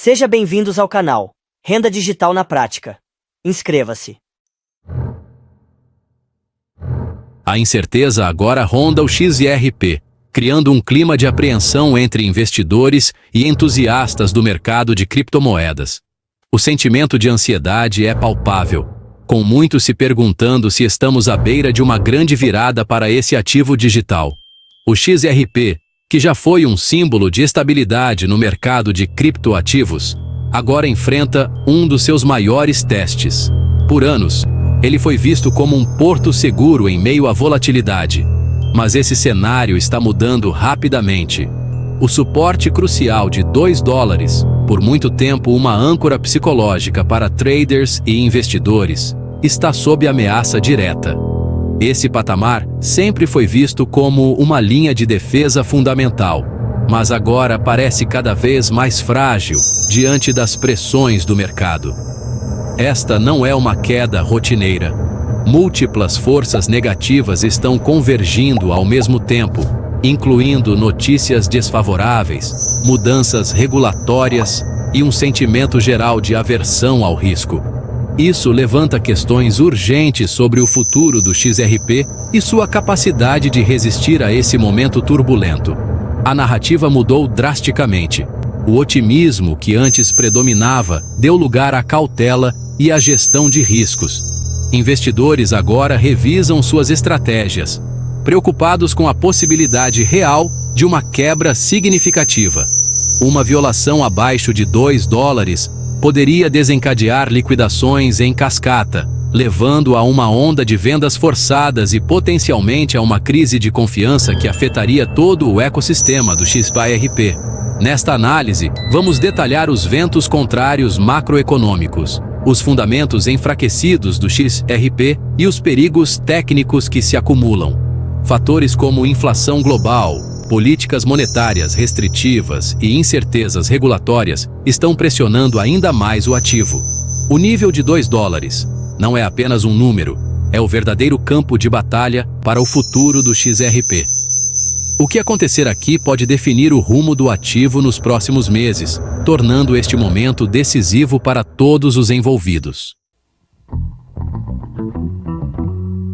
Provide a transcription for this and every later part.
Seja bem-vindos ao canal Renda Digital na Prática. Inscreva-se. A incerteza agora ronda o XRP, criando um clima de apreensão entre investidores e entusiastas do mercado de criptomoedas. O sentimento de ansiedade é palpável, com muitos se perguntando se estamos à beira de uma grande virada para esse ativo digital. O XRP, que já foi um símbolo de estabilidade no mercado de criptoativos, agora enfrenta um dos seus maiores testes. Por anos, ele foi visto como um porto seguro em meio à volatilidade. Mas esse cenário está mudando rapidamente. O suporte crucial de $2, por muito tempo uma âncora psicológica para traders e investidores, está sob ameaça direta. Esse patamar sempre foi visto como uma linha de defesa fundamental, mas agora parece cada vez mais frágil diante das pressões do mercado. Esta não é uma queda rotineira. Múltiplas forças negativas estão convergindo ao mesmo tempo, incluindo notícias desfavoráveis, mudanças regulatórias e um sentimento geral de aversão ao risco. Isso levanta questões urgentes sobre o futuro do XRP e sua capacidade de resistir a esse momento turbulento. A narrativa mudou drasticamente. O otimismo que antes predominava deu lugar à cautela e à gestão de riscos. Investidores agora revisam suas estratégias, preocupados com a possibilidade real de uma quebra significativa. Uma violação abaixo de $2 poderia desencadear liquidações em cascata, levando a uma onda de vendas forçadas e potencialmente a uma crise de confiança que afetaria todo o ecossistema do XRP. Nesta análise, vamos detalhar os ventos contrários macroeconômicos, os fundamentos enfraquecidos do XRP e os perigos técnicos que se acumulam. Fatores como inflação global, políticas monetárias restritivas e incertezas regulatórias estão pressionando ainda mais o ativo. O nível de $2 não é apenas um número, é o verdadeiro campo de batalha para o futuro do XRP. O que acontecer aqui pode definir o rumo do ativo nos próximos meses, tornando este momento decisivo para todos os envolvidos.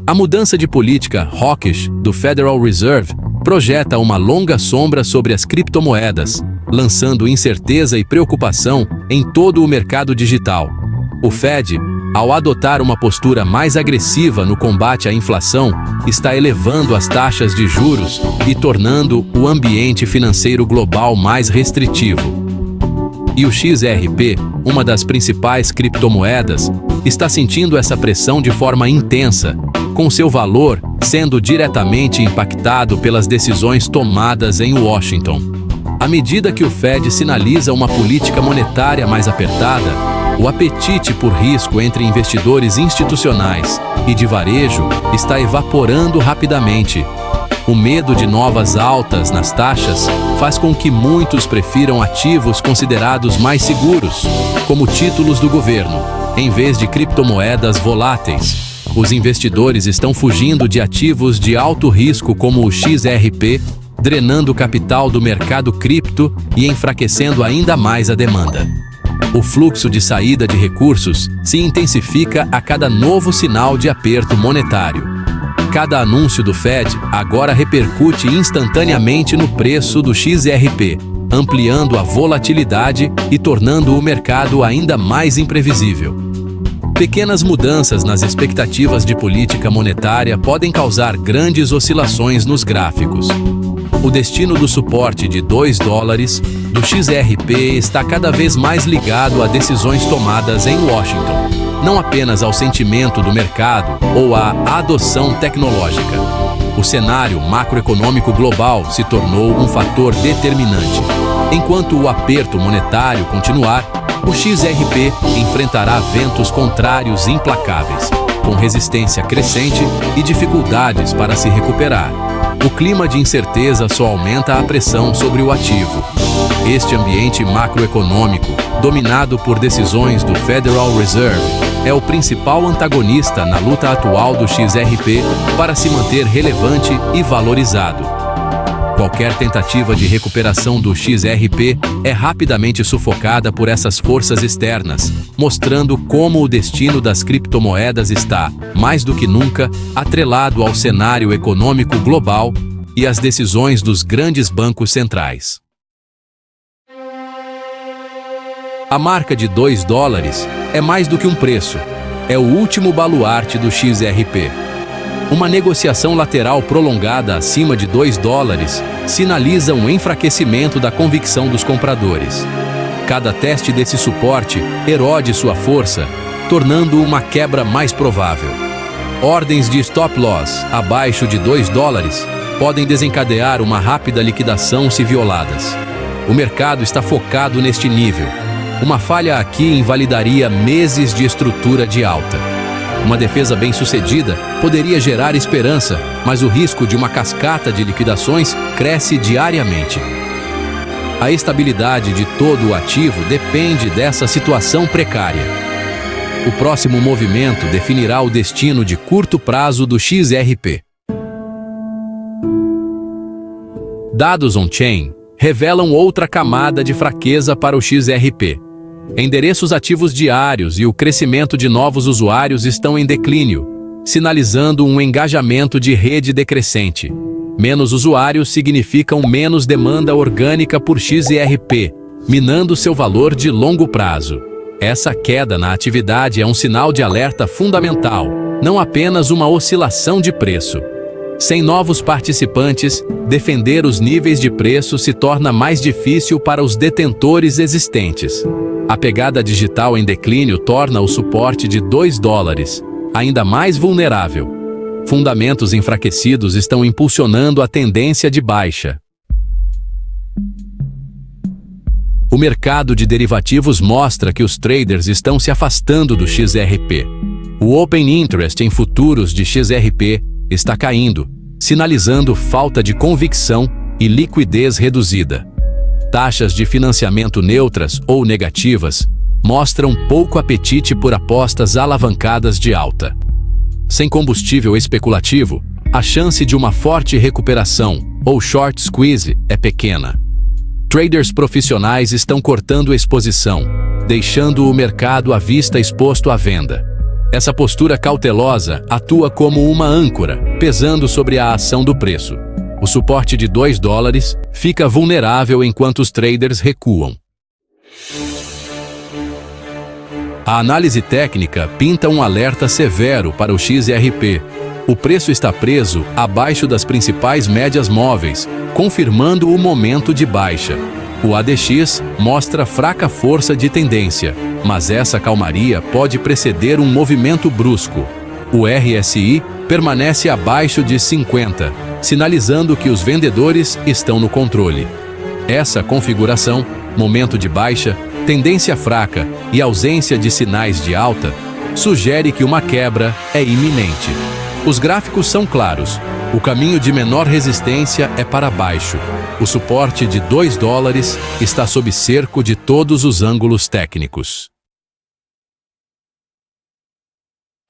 A mudança de política hawkish do Federal Reserve projeta uma longa sombra sobre as criptomoedas, lançando incerteza e preocupação em todo o mercado digital. O Fed, ao adotar uma postura mais agressiva no combate à inflação, está elevando as taxas de juros e tornando o ambiente financeiro global mais restritivo. E o XRP, uma das principais criptomoedas, está sentindo essa pressão de forma intensa, com seu valor sendo diretamente impactado pelas decisões tomadas em Washington. À medida que o Fed sinaliza uma política monetária mais apertada, o apetite por risco entre investidores institucionais e de varejo está evaporando rapidamente. O medo de novas altas nas taxas faz com que muitos prefiram ativos considerados mais seguros, como títulos do governo, em vez de criptomoedas voláteis. Os investidores estão fugindo de ativos de alto risco como o XRP, drenando o capital do mercado cripto e enfraquecendo ainda mais a demanda. O fluxo de saída de recursos se intensifica a cada novo sinal de aperto monetário. Cada anúncio do Fed agora repercute instantaneamente no preço do XRP, ampliando a volatilidade e tornando o mercado ainda mais imprevisível. Pequenas mudanças nas expectativas de política monetária podem causar grandes oscilações nos gráficos. O destino do suporte de $2 do XRP está cada vez mais ligado a decisões tomadas em Washington, não apenas ao sentimento do mercado ou à adoção tecnológica. O cenário macroeconômico global se tornou um fator determinante. Enquanto o aperto monetário continuar, o XRP enfrentará ventos contrários implacáveis, com resistência crescente e dificuldades para se recuperar. O clima de incerteza só aumenta a pressão sobre o ativo. Este ambiente macroeconômico, dominado por decisões do Federal Reserve, é o principal antagonista na luta atual do XRP para se manter relevante e valorizado. Qualquer tentativa de recuperação do XRP é rapidamente sufocada por essas forças externas, mostrando como o destino das criptomoedas está, mais do que nunca, atrelado ao cenário econômico global e às decisões dos grandes bancos centrais. A marca de $2 é mais do que um preço, é o último baluarte do XRP. Uma negociação lateral prolongada acima de $2 sinaliza um enfraquecimento da convicção dos compradores. Cada teste desse suporte erode sua força, tornando uma quebra mais provável. Ordens de stop loss abaixo de $2 podem desencadear uma rápida liquidação se violadas. O mercado está focado neste nível. Uma falha aqui invalidaria meses de estrutura de alta. Uma defesa bem-sucedida poderia gerar esperança, mas o risco de uma cascata de liquidações cresce diariamente. A estabilidade de todo o ativo depende dessa situação precária. O próximo movimento definirá o destino de curto prazo do XRP. Dados on-chain revelam outra camada de fraqueza para o XRP. Endereços ativos diários e o crescimento de novos usuários estão em declínio, sinalizando um engajamento de rede decrescente. Menos usuários significam menos demanda orgânica por XRP, minando seu valor de longo prazo. Essa queda na atividade é um sinal de alerta fundamental, não apenas uma oscilação de preço. Sem novos participantes, defender os níveis de preço se torna mais difícil para os detentores existentes. A pegada digital em declínio torna o suporte de $2 ainda mais vulnerável. Fundamentos enfraquecidos estão impulsionando a tendência de baixa. O mercado de derivativos mostra que os traders estão se afastando do XRP. O Open Interest em futuros de XRP está caindo, sinalizando falta de convicção e liquidez reduzida. Taxas de financiamento neutras ou negativas mostram pouco apetite por apostas alavancadas de alta. Sem combustível especulativo, a chance de uma forte recuperação ou short squeeze é pequena. Traders profissionais estão cortando exposição, deixando o mercado à vista exposto à venda. Essa postura cautelosa atua como uma âncora, pesando sobre a ação do preço. O suporte de $2 fica vulnerável enquanto os traders recuam. A análise técnica pinta um alerta severo para o XRP. O preço está preso abaixo das principais médias móveis, confirmando o momento de baixa. O ADX mostra fraca força de tendência, mas essa calmaria pode preceder um movimento brusco. O RSI permanece abaixo de 50, sinalizando que os vendedores estão no controle. Essa configuração, momento de baixa, tendência fraca e ausência de sinais de alta, sugere que uma quebra é iminente. Os gráficos são claros. O caminho de menor resistência é para baixo. O suporte de $2 está sob cerco de todos os ângulos técnicos.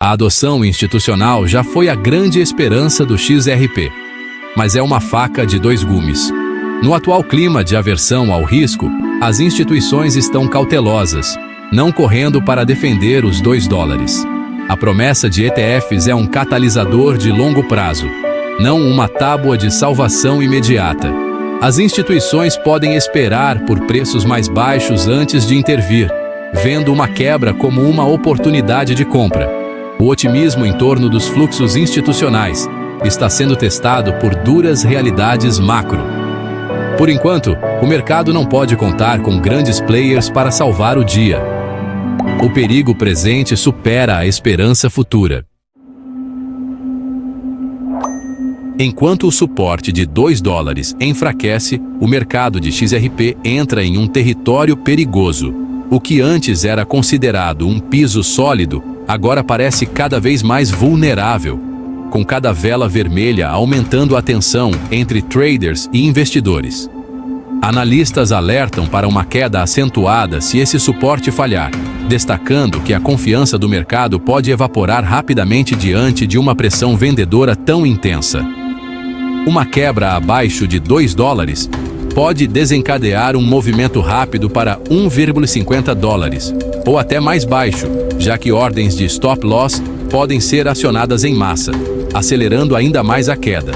A adoção institucional já foi a grande esperança do XRP, mas é uma faca de dois gumes. No atual clima de aversão ao risco, as instituições estão cautelosas, não correndo para defender os $2. A promessa de ETFs é um catalisador de longo prazo, não uma tábua de salvação imediata. As instituições podem esperar por preços mais baixos antes de intervir, vendo uma quebra como uma oportunidade de compra. O otimismo em torno dos fluxos institucionais está sendo testado por duras realidades macro. Por enquanto, o mercado não pode contar com grandes players para salvar o dia. O perigo presente supera a esperança futura. Enquanto o suporte de $2 enfraquece, o mercado de XRP entra em um território perigoso. O que antes era considerado um piso sólido, agora parece cada vez mais vulnerável, com cada vela vermelha aumentando a tensão entre traders e investidores. Analistas alertam para uma queda acentuada se esse suporte falhar, destacando que a confiança do mercado pode evaporar rapidamente diante de uma pressão vendedora tão intensa. Uma quebra abaixo de 2 dólares pode desencadear um movimento rápido para 1,50 dólares, ou até mais baixo, já que ordens de stop loss podem ser acionadas em massa, acelerando ainda mais a queda.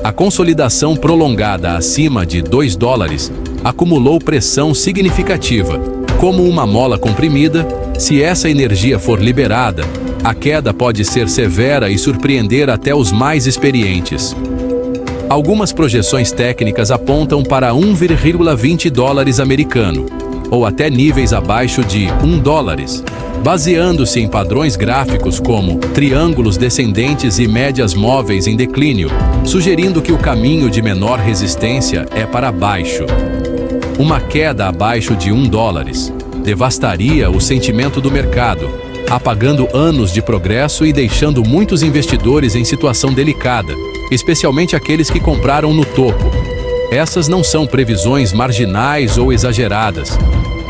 A consolidação prolongada acima de 2 dólares acumulou pressão significativa. Como uma mola comprimida, se essa energia for liberada, a queda pode ser severa e surpreender até os mais experientes. Algumas projeções técnicas apontam para 1,20 dólares americano, ou até níveis abaixo de 1 dólares, baseando-se em padrões gráficos como triângulos descendentes e médias móveis em declínio, sugerindo que o caminho de menor resistência é para baixo. Uma queda abaixo de 1 dólares devastaria o sentimento do mercado, apagando anos de progresso e deixando muitos investidores em situação delicada, especialmente aqueles que compraram no topo. Essas não são previsões marginais ou exageradas.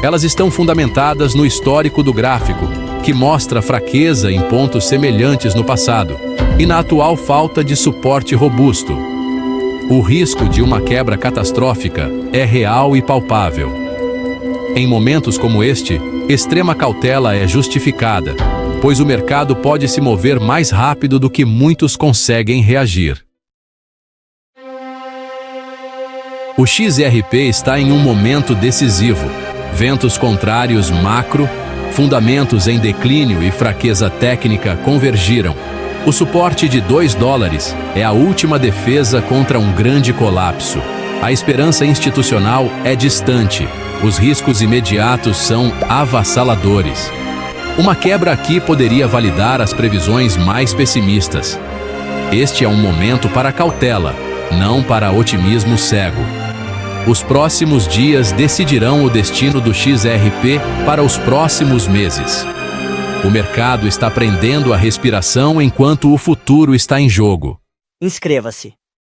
Elas estão fundamentadas no histórico do gráfico, que mostra fraqueza em pontos semelhantes no passado, e na atual falta de suporte robusto. O risco de uma quebra catastrófica é real e palpável. Em momentos como este, extrema cautela é justificada, pois o mercado pode se mover mais rápido do que muitos conseguem reagir. O XRP está em um momento decisivo. Ventos contrários macro, fundamentos em declínio e fraqueza técnica convergiram. O suporte de 2 dólares é a última defesa contra um grande colapso. A esperança institucional é distante. Os riscos imediatos são avassaladores. Uma quebra aqui poderia validar as previsões mais pessimistas. Este é um momento para cautela, não para otimismo cego. Os próximos dias decidirão o destino do XRP para os próximos meses. O mercado está prendendo a respiração enquanto o futuro está em jogo. Inscreva-se.